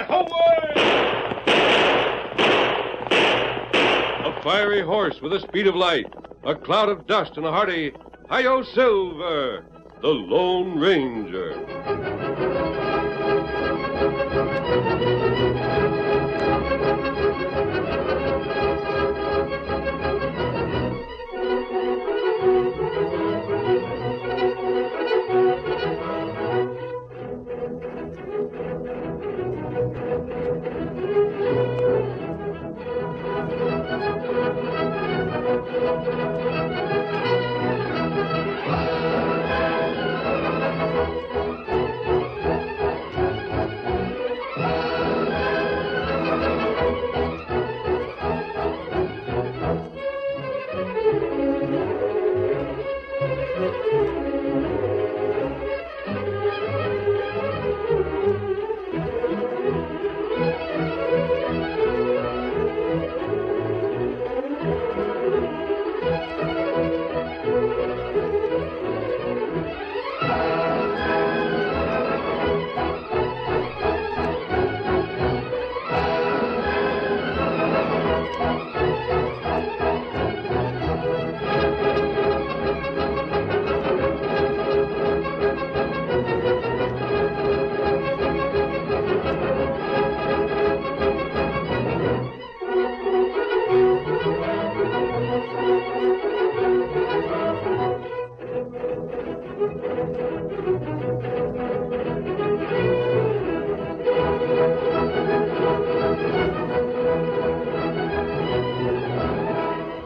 Away! A fiery horse with the speed of light, a cloud of dust, and a hearty, Hi-Yo Silver, the Lone Ranger.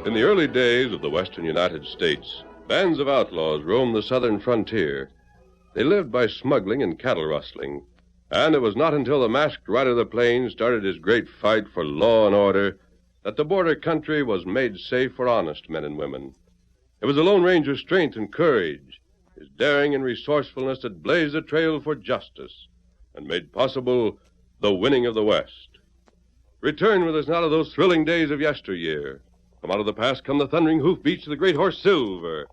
In the early days of the western United States, bands of outlaws roamed the southern frontier. They lived by smuggling and cattle rustling, and it was not until the masked rider of the plains started his great fight for law and order that the border country was made safe for honest men and women. It was the Lone Ranger's strength and courage, his daring and resourcefulness that blazed the trail for justice and made possible the winning of the West. Return with us now to those thrilling days of yesteryear. From out of the past come the thundering hoofbeats of the great horse Silver.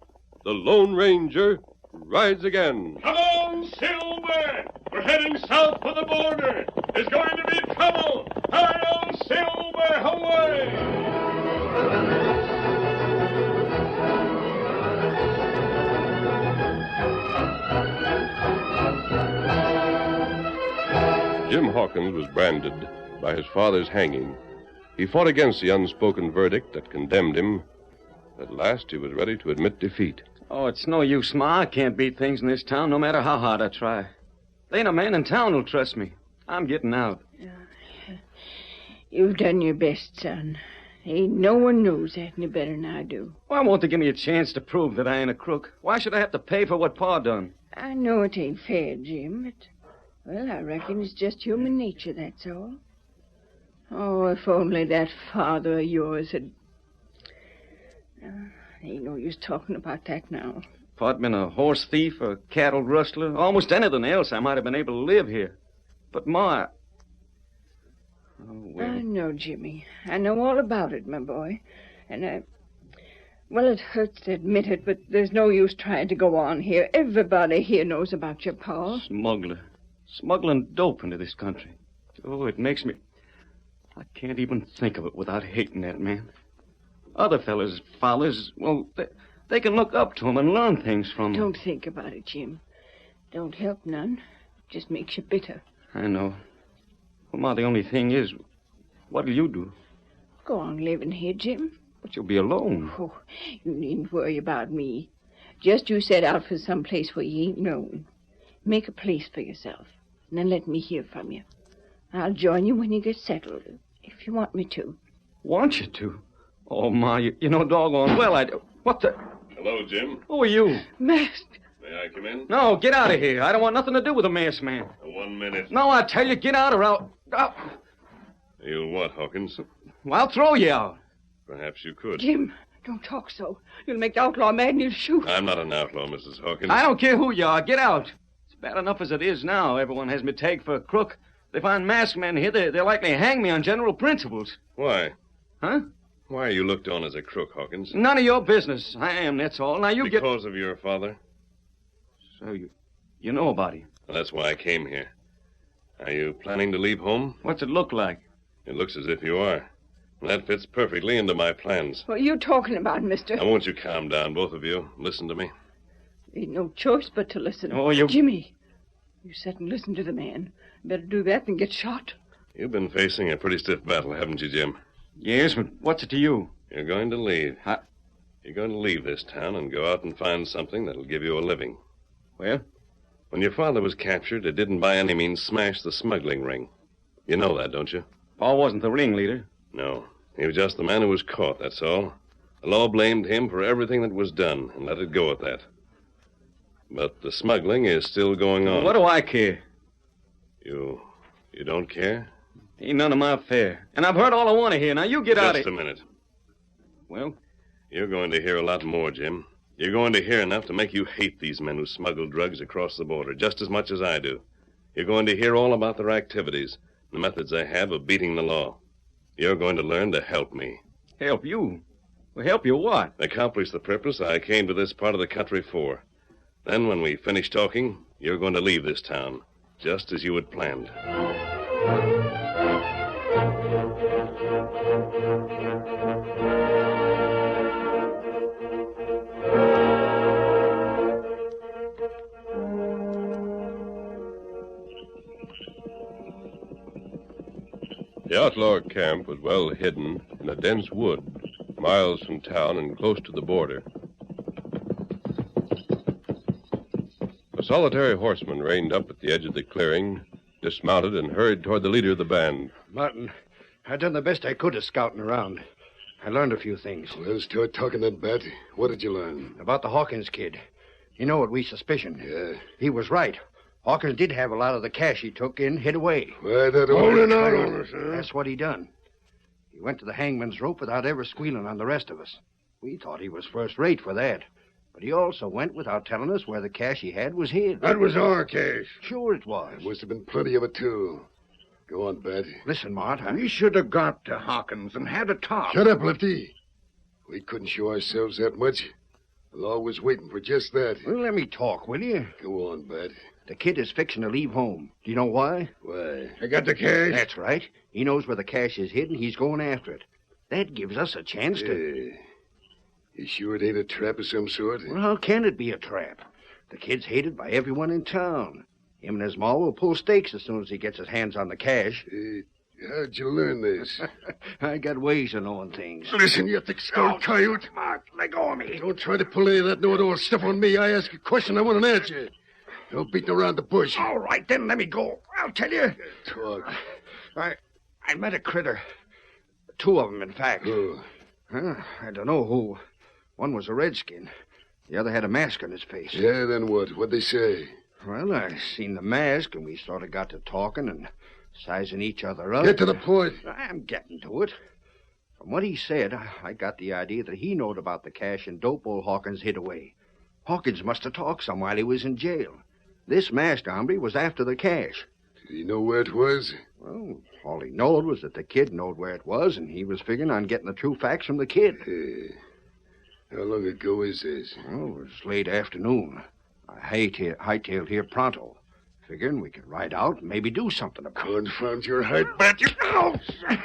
The Lone Ranger rides again. Come on, Silver! We're heading south for the border. There's going to be trouble. Hi-yo, Silver! Away! Jim Hawkins was branded by his father's hanging. He fought against the unspoken verdict that condemned him. At last, he was ready to admit defeat. Oh, it's no use, Ma. I can't beat things in this town, no matter how hard I try. There ain't a man in town who'll trust me. I'm getting out. You've done your best, son. Ain't no one knows that any better than I do. Why won't they give me a chance to prove that I ain't a crook? Why should I have to pay for what Pa done? I know it ain't fair, Jim, but, well, I reckon it's just human nature, that's all. Oh, if only that father of yours had... ain't no use talking about that now. If I'd been a horse thief, a cattle rustler, almost anything else, I might have been able to live here. But Ma... Oh, well... I know, Jimmy. I know all about it, my boy. And well, it hurts to admit it, but there's no use trying to go on here. Everybody here knows about your pa. Smuggler. Smuggling dope into this country. Oh, it makes me... I can't even think of it without hating that man. Other fellas, fathers, well, they can look up to him and learn things from him. Don't think about it, Jim. Don't help none. Just makes you bitter. I know. Well, Ma, the only thing is, what'll you do? Go on living here, Jim. But you'll be alone. Oh, you needn't worry about me. Just you set out for some place where you ain't known. Make a place for yourself, and then let me hear from you. I'll join you when you get settled, if you want me to. Want you to? Oh, Ma, you know doggone well I do. What the... Hello, Jim. Who are you? Masked. May I come in? No, get out of here. I don't want nothing to do with a masked man. 1 minute. No, I tell you, get out or I'll... You'll what, Hawkins? Well, I'll throw you out. Perhaps you could. Jim, don't talk so. You'll make the outlaw mad and he'll shoot. I'm not an outlaw, Mrs. Hawkins. I don't care who you are. Get out. It's bad enough as it is now. Everyone has me tagged for a crook. They find masked men here, they're likely to hang me on general principles. Why? Huh? Why are you looked on as a crook, Hawkins? None of your business. I am, that's all. Now you Because of your father? So you know about him? Well, that's why I came here. Are you planning to leave home? What's it look like? It looks as if you are. That fits perfectly into my plans. What are you talking about, mister? Now, won't you calm down, both of you? Listen to me. Ain't no choice but to listen. Oh, you... Jimmy, you sit and listen to the man. Better do that than get shot. You've been facing a pretty stiff battle, haven't you, Jim? Yes, but what's it to you? You're going to leave. You're going to leave this town and go out and find something that'll give you a living. Well? When your father was captured, it didn't by any means smash the smuggling ring. You know that, don't you? Paul wasn't the ringleader. No. He was just the man who was caught, that's all. The law blamed him for everything that was done and let it go at that. But the smuggling is still going on. What do I care? You don't care? Ain't none of my affair. And I've heard all I want to hear. Now you get out of here. Just a minute. Well? You're going to hear a lot more, Jim. You're going to hear enough to make you hate these men who smuggle drugs across the border just as much as I do. You're going to hear all about their activities, the methods they have of beating the law. You're going to learn to help me. Help you? Well, help you what? Accomplish the purpose I came to this part of the country for. Then when we finish talking, you're going to leave this town, just as you had planned. The outlaw camp was well hidden in a dense wood, miles from town and close to the border. A solitary horseman reined up at the edge of the clearing, dismounted, and hurried toward the leader of the band. Martin, I done the best I could of scouting around. I learned a few things. Well, start talking then, Bat. What did you learn? About the Hawkins kid. You know what we suspicion. Yeah. He was right. Hawkins did have a lot of the cash he took in hid away. Why, that Holding out on us, huh? That's what he done. He went to the hangman's rope without ever squealing on the rest of us. We thought he was first rate for that. But he also went without telling us where the cash he had was hid. That was our cash. Sure it was. There must have been plenty of it, too. Go on, Bat. Listen, Mart, We should have got to Hawkins and had a talk. Shut up, Lefty. We couldn't show ourselves that much. The law was waiting for just that. Well, let me talk, will you? Go on, Bat. The kid is fixing to leave home. Do you know why? Why? I got the cash. That's right. He knows where the cash is hidden. He's going after it. That gives us a chance to... You sure it ain't a trap of some sort? Well, how can it be a trap? The kid's hated by everyone in town. Him and his ma will pull stakes as soon as he gets his hands on the cash. How'd you learn this? I got ways of knowing things. Listen, you thick-skulled coyote. Mark, let go of me. Don't try to pull any of that know-it-all stuff on me. I ask a question, I want an answer. No beating around the bush. All right, then let me go. I'll tell you. Talk. I met a critter. Two of them, in fact. Who? I don't know who. One was a redskin. The other had a mask on his face. Yeah, then what? What'd they say? Well, I seen the mask, and we sort of got to talking and sizing each other up. Get to the point. I'm getting to it. From what he said, I got the idea that he knowed about the cash and dope old Hawkins hid away. Hawkins must have talked some while he was in jail. This masked hombre was after the cash. Did he know where it was? Well, all he knowed was that the kid knowed where it was, and he was figuring on getting the true facts from the kid. How long ago is this? Well, it was late afternoon. I hightailed here pronto, figuring we could ride out and maybe do something about it. Confound your hide, Bat.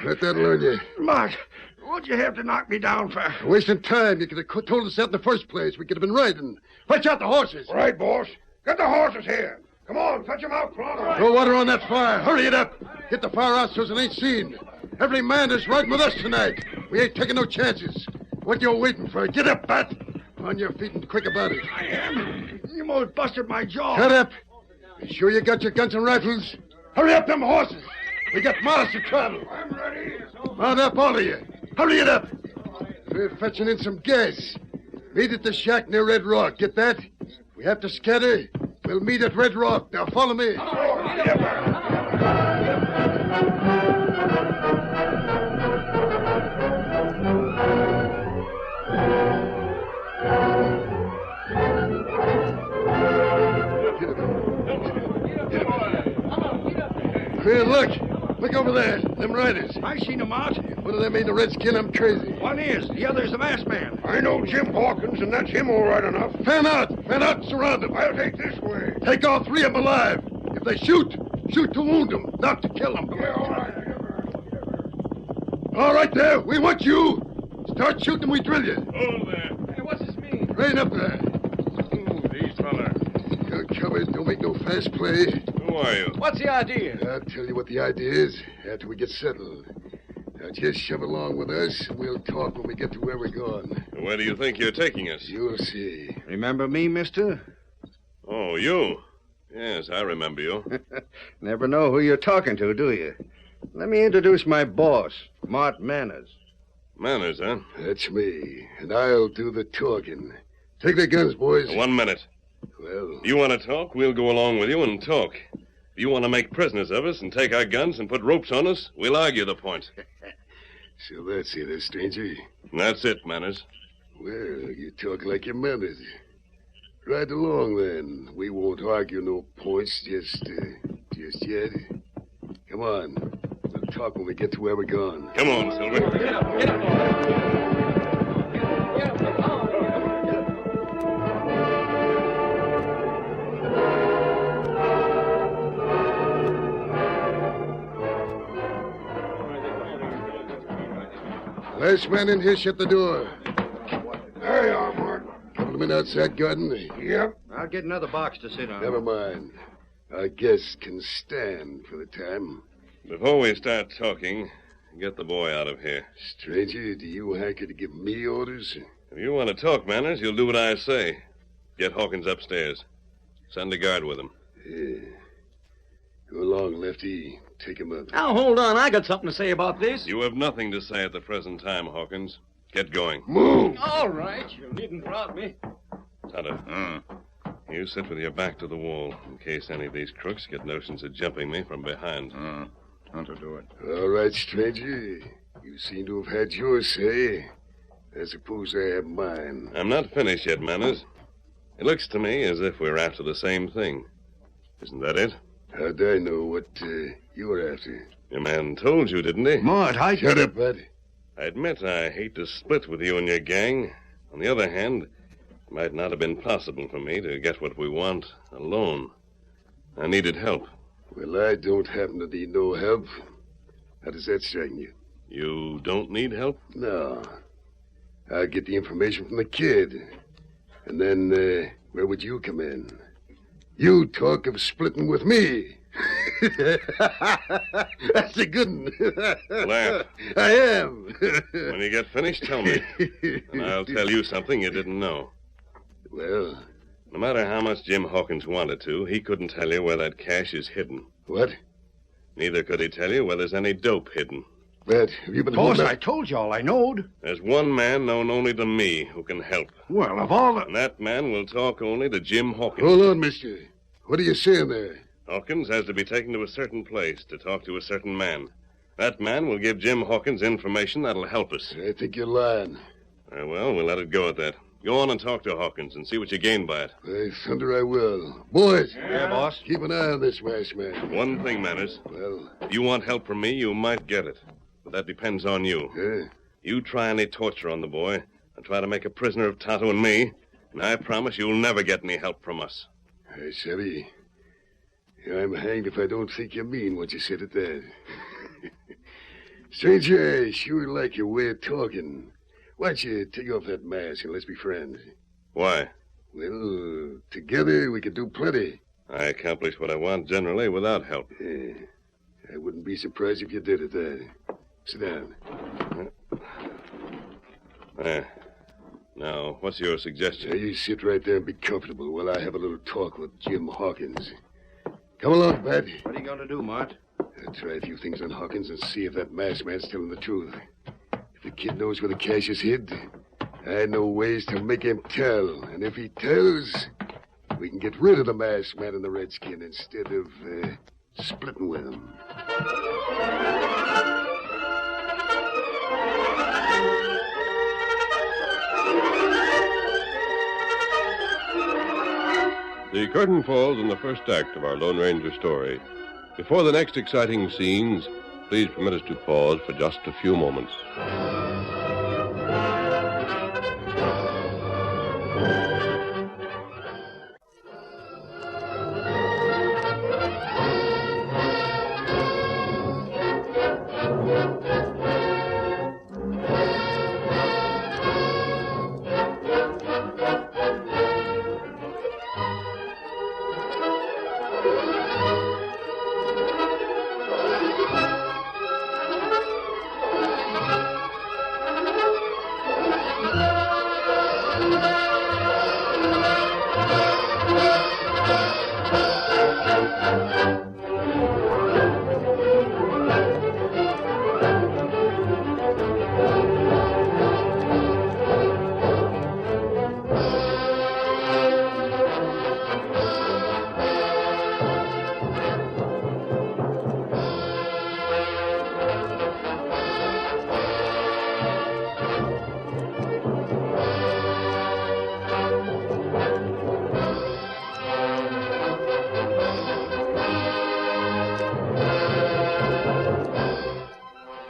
Let that learn you. Mark, what'd you have to knock me down for? Wasting time. You could have told us that in the first place. We could have been riding. Fetch out the horses. Right, boss. Get the horses here. Come on, fetch them out pronto. Throw water on that fire. Hurry it up. Get the fire out so it ain't seen. Every man is riding with us tonight. We ain't taking no chances. What you waiting for? Get up, Bat. On your feet and quick about it. I am. You most busted my jaw. Shut up. You sure you got your guns and rifles? Hurry up them horses. We got miles to travel. I'm ready. Mount up, all of you. Hurry it up. We're fetching in some gas. Meet at the shack near Red Rock. Get that? We have to scatter. We'll meet at Red Rock. Now follow me. Hey, look over there. Them riders. I seen him out. One of them ain't a redskin. I'm crazy. One is. The other is the masked man. I know Jim Hawkins, and that's him all right enough. Fan out. Fan out and surround them. I'll take this way. Take all three of them alive. If they shoot Shoot to wound them, not to kill them. Yeah, all right. All right there. We want you. Start shooting, we drill you. Hold there. Hey, what's this mean? Rain up there. These fellas. You're covered. Don't make no fast play. Who are you? What's the idea? I'll tell you what the idea is after we get settled. Now, just shove along with us, and we'll talk when we get to where we're going. Where do you think you're taking us? You'll see. Remember me, mister? Oh, you? Yes, I remember you. Never know who you're talking to, do you? Let me introduce my boss, Mart Manners. Manners, huh? That's me, and I'll do the talking. Take the guns, boys. 1 minute. Well, You want to talk? We'll go along with you and talk. If you want to make prisoners of us and take our guns and put ropes on us, we'll argue the point. so that's it, stranger. And that's it, Manners. Well, you talk like you meant it. Right along, then. We won't argue no points just yet. Come on. We'll talk when we get to where we're going. Come on, Silver. Get up, boy. Get up, come on. Last man in here, shut the door. There you are, Mart. Couple of men outside guarding. Yep. I'll get another box to sit on. Never mind. Our guests can stand for the time. Before we start talking, get the boy out of here. Stranger, do you hanker to give me orders? If you want to talk, Manners, you'll do what I say. Get Hawkins upstairs. Send a guard with him. Yeah. Go along, Lefty. Take him up. Now, hold on. I got something to say about this. You have nothing to say at the present time, Hawkins. Get going. Move! All right. You needn't prod me. Tonto. You sit with your back to the wall in case any of these crooks get notions of jumping me from behind. Tonto, do it. All right, stranger. You seem to have had your say. I suppose I have mine. I'm not finished yet, Manners. It looks to me as if we're after the same thing. Isn't that it? How'd I know what you were after? Your man told you, didn't he? Mart, Shut up, bud. I admit I hate to split with you and your gang. On the other hand, it might not have been possible for me to get what we want alone. I needed help. Well, I don't happen to need no help. How does that strike you? You don't need help? No. I'll get the information from the kid. And then, where would you come in? You talk of splitting with me. That's a good one. Laugh. I am. When you get finished, tell me. And I'll tell you something you didn't know. Well, No matter how much Jim Hawkins wanted to, he couldn't tell you where that cash is hidden. what? Neither could he tell you where there's any dope hidden. Brad, have you been... Boss, I told you all I knowed. There's one man known only to me who can help. Well, of all the... And that man will talk only to Jim Hawkins. Hold on, mister. What are you saying there? Hawkins has to be taken to a certain place to talk to a certain man. That man will give Jim Hawkins information that'll help us. I think you're lying. Very well, we'll let it go at that. Go on and talk to Hawkins and see what you gain by it. By thunder, I will. Boys, Yeah, boss. keep an eye on this masked man. One thing, Manners. Well, If you want help from me, you might get it. But that depends on you. You try any torture on the boy and try to make a prisoner of Tonto and me, and I promise you'll never get any help from us. I savvy. I'm hanged if I don't think you mean what you said at that. Stranger, I sure like your way of talking. Why don't you take off that mask and let's be friends? Why? Well, together we could do plenty. I accomplish what I want generally without help. Yeah. I wouldn't be surprised if you did it there. Sit down. There. Now, what's your Now, suggestion? you sit right there and be comfortable while I have a little talk with Jim Hawkins. Come along, Pat. What are you going to do, Mart? I'll try a few things on Hawkins and see if that masked man's telling the truth. If the kid knows where the cash is hid, I know ways to make him tell. And if he tells, we can get rid of the masked man and the redskin instead of splitting with him. The curtain falls on the first act of our Lone Ranger story. Before the next exciting scenes, please permit us to pause for just a few moments.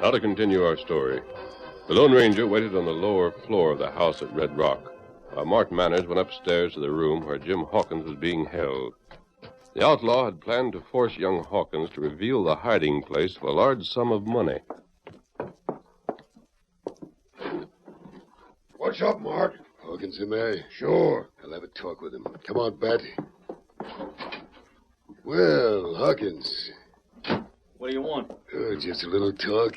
Now to continue our story. The Lone Ranger waited on the lower floor of the house at Red Rock, while Mart Manners went upstairs to the room where Jim Hawkins was being held. The outlaw had planned to force young Hawkins to reveal the hiding place of a large sum of money. What's up, Mart? Hawkins in there? Sure. I'll have a talk with him. Come on, Bat. Well, Hawkins. What do you want? Oh, just a little talk.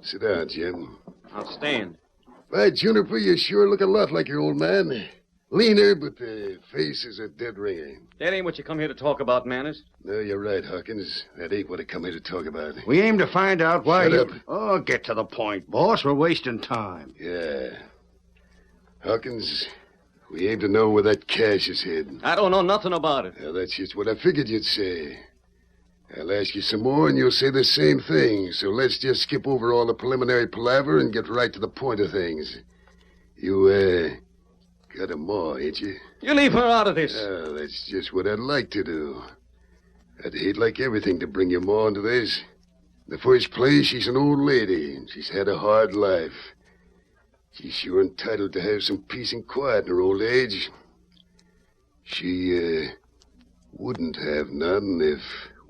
Sit down, Jim. I'll stand. By Juniper, you sure look a lot like your old man. Leaner, but the face is a dead ringer. That ain't what you come here to talk about, Manners. No, you're right, Hawkins. That ain't what I come here to talk about. We aim to find out why Shut you... up. Oh, get to the point, boss. We're wasting time. Yeah. Hawkins, we aim to know where that cash is hidden. I don't know nothing about it. Well, that's just what I figured you'd say. I'll ask you some more, and you'll say the same thing. So let's just skip over all the preliminary palaver and get right to the point of things. You, got a ma, ain't you? You leave her out of this. Well, that's just what I'd like to do. I'd hate like everything to bring your ma into this. In the first place, she's an old lady, and she's had a hard life. She's sure entitled to have some peace and quiet in her old age. She, wouldn't have none if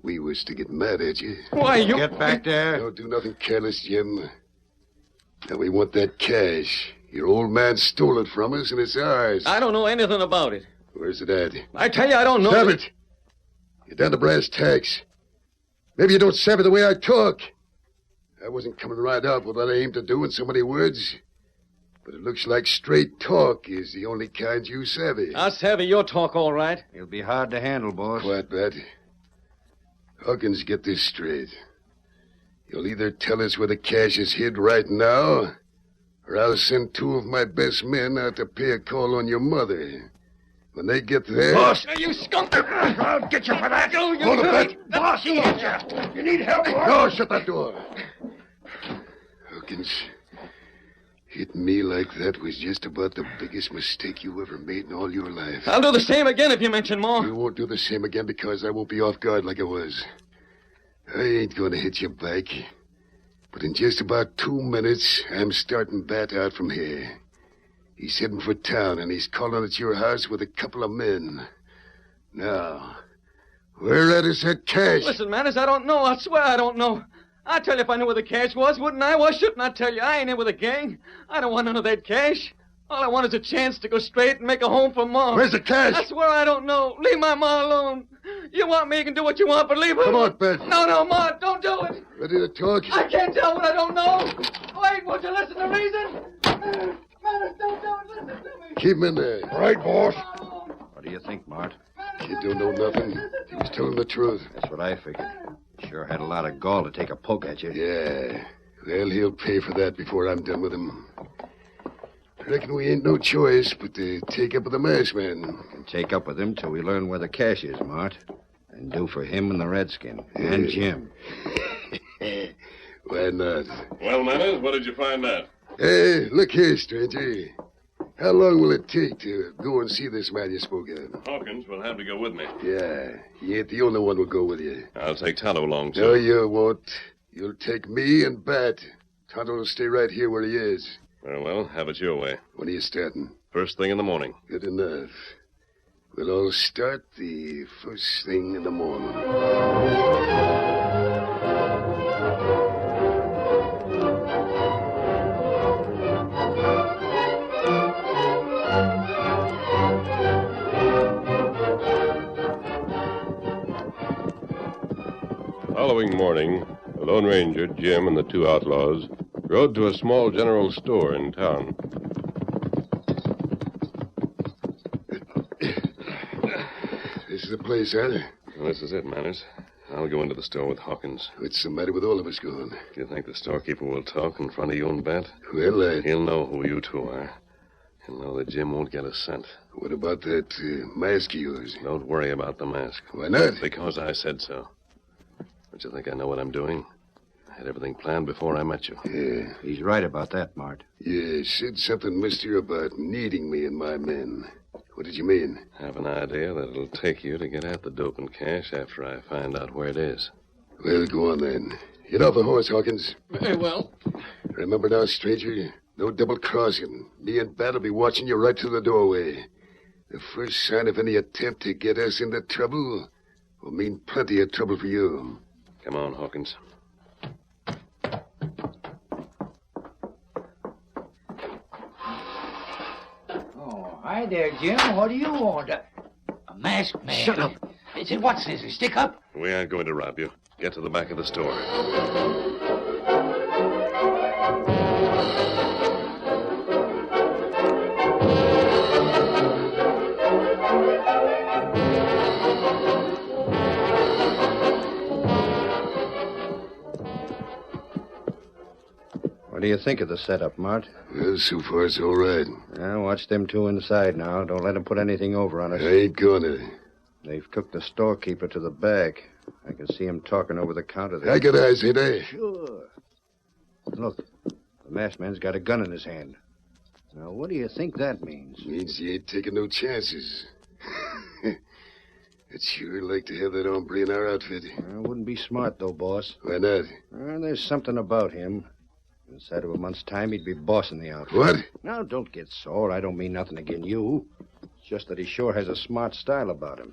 we was to get mad at you. Why, you... Get back there. Don't do nothing careless, Jim. Now, we want that cash. Your old man stole it from us, and it's ours. I don't know anything about it. Where's it at? I tell you, I don't know... Stop it! You're down to brass tacks. Maybe you don't savvy the way I talk. I wasn't coming right out with what I aimed to do in so many words. But it looks like straight talk is the only kind you savvy. I'll savvy your talk, all right. It'll be hard to handle, boss. Quiet, Bat. Hawkins, get this straight. You'll either tell us where the cash is hid right now, or I'll send 2 of my best men out to pay a call on your mother. When they get there... Boss! You skunk! I'll get you for that. Hold it, Bat. Boss, he hit you. You need help, boss? No, shut that door. Hawkins, hitting me like that was just about the biggest mistake you ever made in all your life. I'll do the same again if you mention more. You won't do the same again because I won't be off guard like I was. I ain't going to hit you back. But in just about 2 minutes, I'm starting Bat out from here. He's heading for town, and he's calling at your house with a couple of men. Now, where at is that cash? Listen, Manners, I don't know. I swear I don't know. I'd tell you if I knew where the cash was, wouldn't I? Why shouldn't I tell you? I ain't in with a gang. I don't want none of that cash. All I want is a chance to go straight and make a home for Ma. Where's the cash? I swear I don't know. Leave my Ma alone. You want me, you can do what you want, but leave her. Come on, Bet. No, Ma, don't do it. Ready to talk? I can't tell what I don't know. Wait, won't you listen to reason? Manners, don't do it. Listen to me. Keep him in there. Right, boss. What do you think, Mart? Kid don't know nothing. He was telling the truth. That's what I figured. Sure had a lot of gall to take a poke at you. Yeah. Well, he'll pay for that before I'm done with him. I reckon we ain't no choice but to take up with the masked man. And take up with him till we learn where the cash is, Mart. And do for him and the redskin. And Jim. Why not? Well, Manners, what did you find out? Hey, look here, stranger. How long will it take to go and see this man you spoke of? Hawkins will have to go with me. Yeah, he ain't the only one who'll go with you. I'll take Tonto along, too. No, you won't. You'll take me and Bat. Tonto will stay right here where he is. Very well, have it your way. When are you starting? First thing in the morning. Good enough. We'll all start the first thing in the morning. Following morning, the Lone Ranger, Jim, and the 2 outlaws rode to a small general store in town. This is the place, huh? Well, this is it, Manners. I'll go into the store with Hawkins. What's the matter with all of us going? Do you think the storekeeper will talk in front of you and Bat? Well, He'll know who you 2 are. He'll know that Jim won't get a cent. what about that mask of yours? Don't worry about the mask. Why not? Because I said so. Don't you think I know what I'm doing? I had everything planned before I met you. Yeah. He's right about that, Mart. You said something, mister, about needing me and my men. What did you mean? I have an idea that it'll take you to get at the dope and cash after I find out where it is. Well, go on then. Get off the horse, Hawkins. Very well. Remember now, stranger, no double-crossing. Me and Bat will be watching you right through the doorway. The first sign of any attempt to get us into trouble will mean plenty of trouble for you. Come on, Hawkins. Oh, hi there, Jim. What do you want? A masked man? Shut up. Is it what's this? A stick up? We aren't going to rob you. Get to the back of the store. What do you think of the setup, Mart? Well, so far, it's all right. Watch them two inside now. Don't let them put anything over on us. I ain't gonna. They've took the storekeeper to the back. I can see him talking over the counter there. I got eyes, ain't I? Sure. Look, the masked man's got a gun in his hand. Now, what do you think that means? Means he ain't taking no chances. I'd sure like to have that hombre in our outfit. Wouldn't be smart, though, boss. Why not? There's something about him. Inside of a month's time, he'd be bossing the outfit. What? Now, don't get sore. I don't mean nothing against you. It's just that he sure has a smart style about him.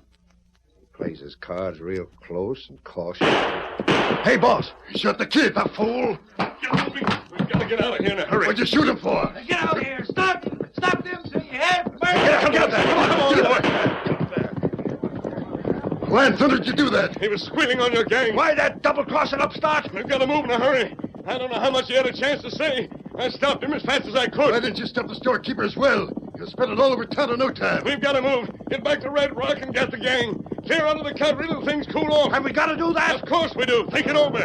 He plays his cards real close and cautious. Hey, boss! Shut the kid, that fool! Get moving. We've got to get out of here in a hurry. What'd you shoot him for? Get out of here. Stop. Stop them so you have Get up there! Come on, boy! Why in thunder did you do that? He was squealing on your gang. Why that double-crossing upstart? We've got to move in a hurry. I don't know how much he had a chance to say. I stopped him as fast as I could. Why didn't you stop the storekeeper as well? You'll spend it all over town in no time. We've got to move. Get back to Red Rock and get the gang. Clear out of the country till things cool off. Have we got to do that? Of course we do. Think it over.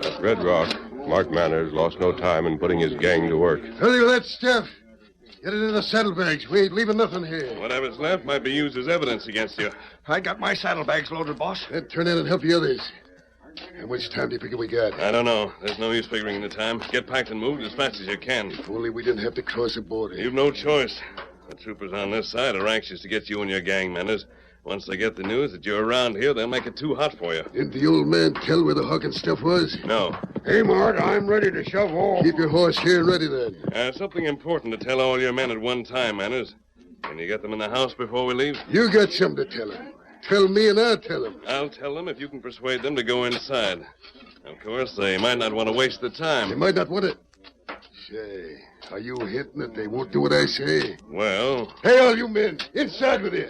At Red Rock, Mark Manners lost no time in putting his gang to work. Hurry with that stuff. Get it in the saddlebags. We ain't leaving nothing here. Whatever's left might be used as evidence against you. I got my saddlebags loaded, boss. Then turn in and help the others. How much time do you figure we got? I don't know. There's no use figuring the time. Get packed and moved as fast as you can. If only we didn't have to cross the border. You've no choice. The troopers on this side are anxious to get you and your gang, Manners. Once they get the news that you're around here, they'll make it too hot for you. Didn't the old man tell where the Hawkins stuff was? No. Hey, Mart, I'm ready to shove off. Keep your horse here and ready then. Something important to tell all your men at one time, Manners. Can you get them in the house before we leave? You got something to tell them. Tell me and I'll tell them. I'll tell them if you can persuade them to go inside. Of course, they might not want to waste the They time. might not want it. Say, are you hinting that they won't do what I say? Well, Hey, all you men, inside with you.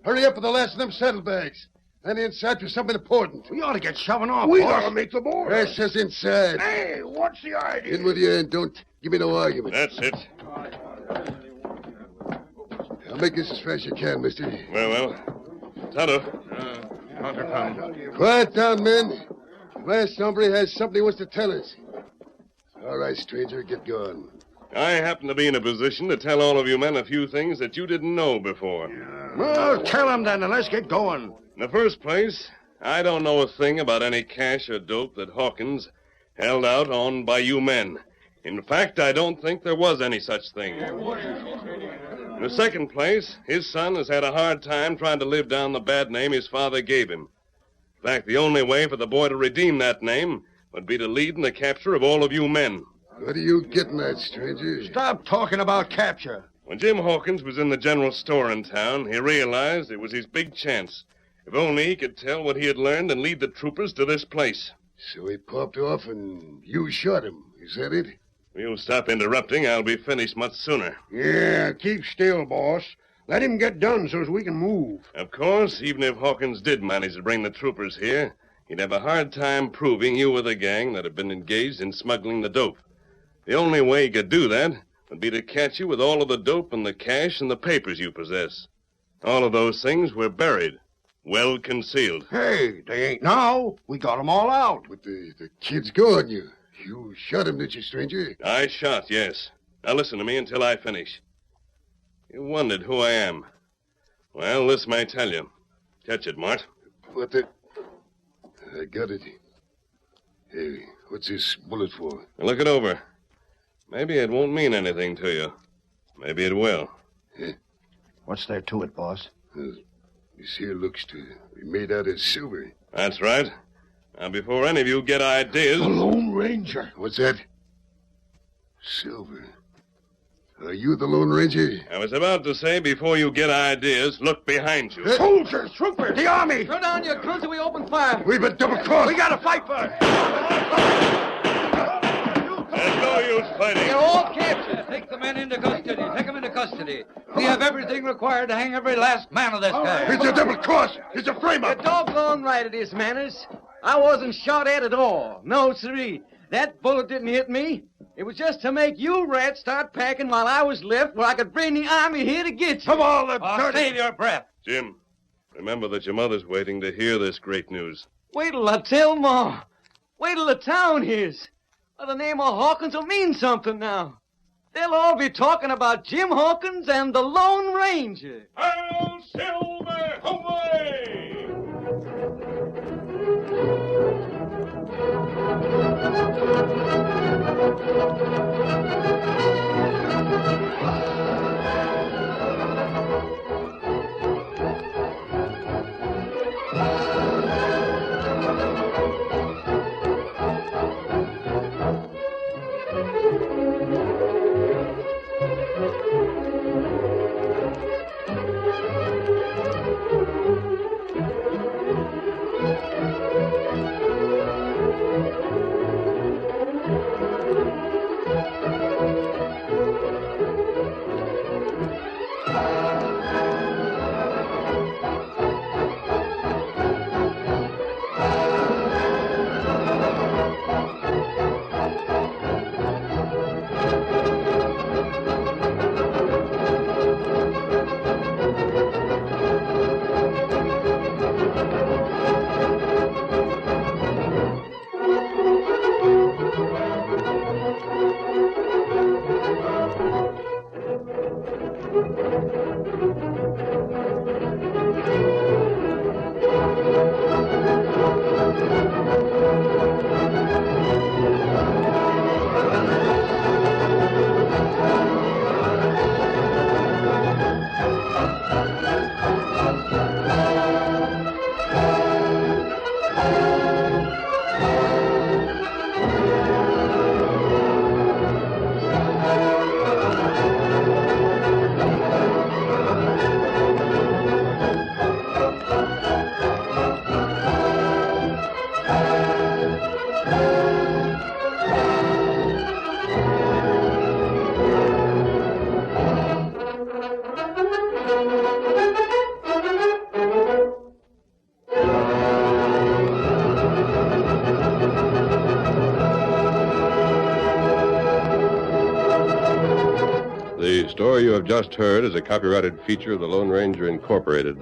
Hurry up with the last of them saddlebags. And inside for something important. We ought to get shoving off, We ought to make the border. I says inside. Hey, what's the idea? In with you and don't give me no argument. that's it. I'll make this as fast as you can, mister. Well. Tonto. Quiet down, men. The last hombre has something he wants to tell us. All right, stranger, get going. I happen to be in a position to tell all of you men a few things that you didn't know before. Well, tell him then, and let's get going. In the first place, I don't know a thing about any cash or dope that Hawkins held out on by you men. In fact, I don't think there was any such thing. In the second place, his son has had a hard time trying to live down the bad name his father gave him. In fact, the only way for the boy to redeem that name would be to lead in the capture of all of you men. What are you getting at, stranger? Stop talking about capture. When Jim Hawkins was in the general store in town, he realized it was his big chance. If only he could tell what he had learned and lead the troopers to this place. So he popped off and you shot him. Is that it? If you'll stop interrupting, I'll be finished much sooner. Yeah, keep still, boss. Let him get done so as we can move. Of course, even if Hawkins did manage to bring the troopers here, he'd have a hard time proving you were the gang that had been engaged in smuggling the dope. The only way he could do that would be to catch you with all of the dope and the cash and the papers you possess. All of those things were buried, well concealed. Hey, they ain't now. We got 'em all out. But the kid's gone. You shot him, did you, stranger? I shot, yes. Now listen to me until I finish. You wondered who I am. Well, this may tell you. Catch it, Mart. What the... I got it. Hey, what's this bullet for? Look it over. Maybe it won't mean anything to you. Maybe it will. Yeah. What's there to it, boss? This here looks to be made out of silver. That's right. Now, before any of you get ideas... The Lone Ranger. What's that? Silver. Are you the Lone Ranger? I was about to say, before you get ideas, look behind you. Soldiers, troopers, the army. Throw down your cruiser, we open fire. We've been double-crossed. We gotta fight first. There's no use fighting. You're all captured. Take the men into custody. Take them into custody. We have everything required to hang every last man of this guy. It's a double-cross. It's a frame-up. You're doggone right it is, Manners. I wasn't shot at all. No, sirree. That bullet didn't hit me. It was just to make you rats start packing while I was left where I could bring the army here to get you. Come on, the dirty... Save your breath. Jim, remember that your mother's waiting to hear this great news. Wait till I tell Ma. Wait till the town hears. Well, the name of Hawkins will mean something now. They'll all be talking about Jim Hawkins and the Lone Ranger. Hail Silver! Away! The story you have just heard is a copyrighted feature of the Lone Ranger Incorporated.